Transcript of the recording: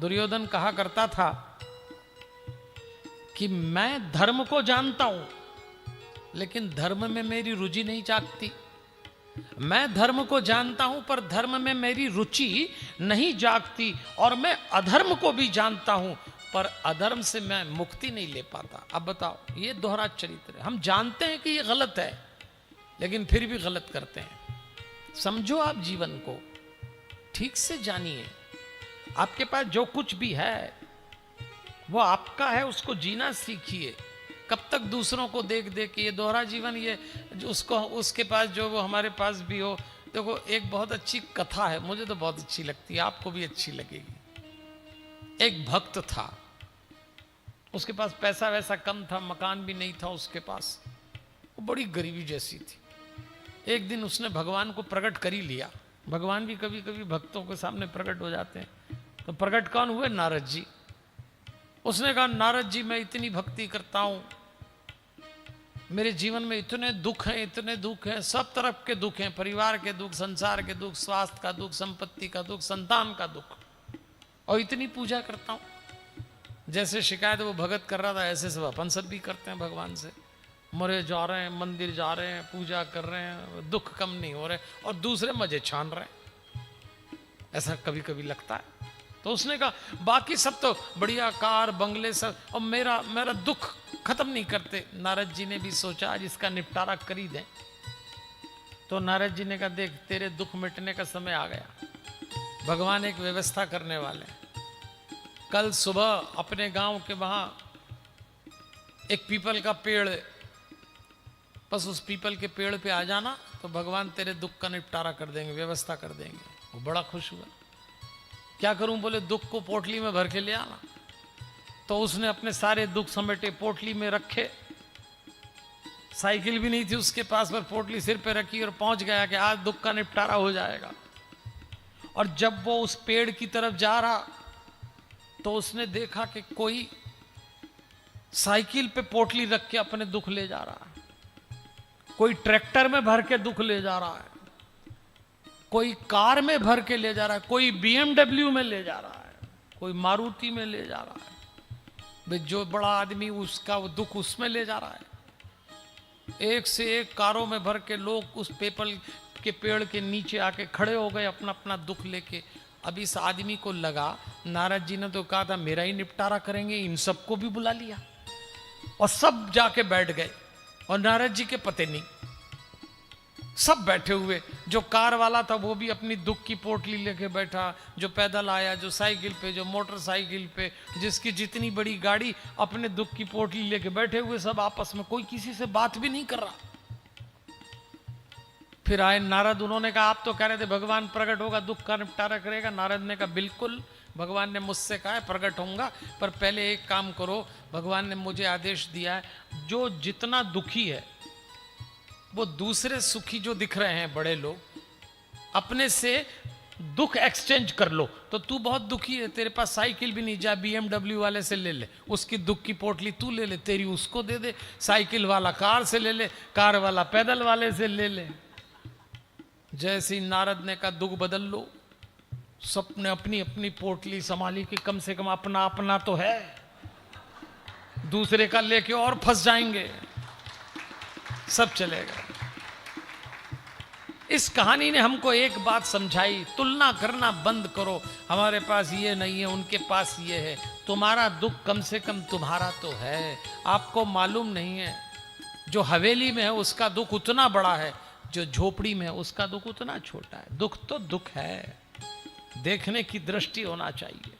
दुर्योधन कहा करता था कि मैं धर्म को जानता हूं, लेकिन धर्म में मेरी रुचि नहीं जागती। मैं धर्म को जानता हूं पर धर्म में मेरी रुचि नहीं जागती, और मैं अधर्म को भी जानता हूं पर अधर्म से मैं मुक्ति नहीं ले पाता। अब बताओ, ये दोहरा चरित्र है। हम जानते हैं कि ये गलत है, लेकिन फिर भी गलत करते हैं। समझो आप जीवन को, ठीक से जानिए। आपके पास जो कुछ भी है वो आपका है, उसको जीना सीखिए। कब तक दूसरों को देख देख के, ये दोहरा जीवन, ये उसको उसके पास जो वो हमारे पास भी हो। देखो, एक बहुत अच्छी कथा है, मुझे तो बहुत अच्छी लगती है, आपको भी अच्छी लगेगी। एक भक्त था, उसके पास पैसा वैसा कम था, मकान भी नहीं था उसके पास, वो बड़ी गरीबी जैसी थी। एक दिन उसने भगवान को प्रकट कर ही लिया। भगवान भी कभी कभी भक्तों के सामने प्रकट हो जाते हैं। तो प्रकट कौन हुए? नारद जी। उसने कहा, नारद जी, मैं इतनी भक्ति करता हूं, मेरे जीवन में इतने दुख हैं, इतने दुख हैं, सब तरफ के दुख हैं, परिवार के दुख, संसार के दुख, स्वास्थ्य का दुख, संपत्ति का दुख, संतान का दुख, और इतनी पूजा करता हूं। जैसे शिकायत वो भगत कर रहा था, ऐसे सब अपन सब भी करते हैं भगवान से। मरे जा रहे हैं, मंदिर जा रहे हैं, पूजा कर रहे हैं, दुख कम नहीं हो रहे, और दूसरे मजे छान रहे हैं। ऐसा कभी कभी लगता है। तो उसने कहा, बाकी सब तो बढ़िया, कार बंगले सब, और मेरा दुख खत्म नहीं करते। नारद जी ने भी सोचा, आज इसका निपटारा कर ही दें। तो नारद जी ने कहा, देख, तेरे दुख मिटने का समय आ गया। भगवान एक व्यवस्था करने वाले। कल सुबह अपने गांव के वहां एक पीपल का पेड़, बस उस पीपल के पेड़ पे आ जाना, तो भगवान तेरे दुख का निपटारा कर देंगे, व्यवस्था कर देंगे। वो बड़ा खुश हुआ। क्या करूं? बोले, दुख को पोटली में भर के ले आना। तो उसने अपने सारे दुख समेटे, पोटली में रखे। साइकिल भी नहीं थी उसके पास, पर पोटली सिर पे रखी और पहुंच गया कि आज दुख का निपटारा हो जाएगा। और जब वो उस पेड़ की तरफ जा रहा, तो उसने देखा कि कोई साइकिल पे पोटली रख के अपने दुख ले जा रहा है, कोई ट्रैक्टर में भर के दुख ले जा रहा है, कोई कार में भर के ले जा रहा है, कोई BMW में ले जा रहा है, कोई मारुति में ले जा रहा है। भाई, जो बड़ा आदमी, उसका वो दुख उसमें ले जा रहा है। एक से एक कारों में भर के लोग उस पीपल के पेड़ के नीचे आके खड़े हो गए अपना अपना दुख लेके। अब इस आदमी को लगा, नारद जी ने तो कहा था मेरा ही निपटारा करेंगे, इन सबको भी बुला लिया, और सब जाके बैठ गए। और नारद जी के पते नहीं, सब बैठे हुए। जो कार वाला था वो भी अपनी दुख की पोटली लेके बैठा, जो पैदल आया, जो साइकिल पे, जो मोटरसाइकिल पे, जिसकी जितनी बड़ी गाड़ी, अपने दुख की पोटली लेके बैठे हुए सब आपस में, कोई किसी से बात भी नहीं कर रहा। फिर आए नारद, उन्होंने कहा, आप तो कह रहे थे भगवान प्रकट होगा, दुख का निपटारा करेगा। नारद ने कहा, बिल्कुल, भगवान ने मुझसे कहा है प्रकट होऊंगा, पर पहले एक काम करो, भगवान ने मुझे आदेश दिया है, जो जितना दुखी है वो दूसरे सुखी जो दिख रहे हैं बड़े लोग, अपने से दुख एक्सचेंज कर लो। तो तू बहुत दुखी है, तेरे पास साइकिल भी नहीं, जा BMW वाले से ले ले, उसकी दुख की पोटली तू ले ले, तेरी उसको दे दे। साइकिल वाला कार से ले ले, कार वाला पैदल वाले से ले ले। जैसे नारद ने कहा, दुख बदल लो, सबने अपनी अपनी पोटली संभाली कि कम से कम अपना अपना तो है, दूसरे का लेके और फंस जाएंगे। सब चलेगा। इस कहानी ने हमको एक बात समझाई, तुलना करना बंद करो। हमारे पास ये नहीं है, उनके पास ये है। तुम्हारा दुख कम से कम तुम्हारा तो है। आपको मालूम नहीं है, जो हवेली में है उसका दुख उतना बड़ा है, जो झोपड़ी में है उसका दुख उतना छोटा है। दुख तो दुख है, देखने की दृष्टि होना चाहिए।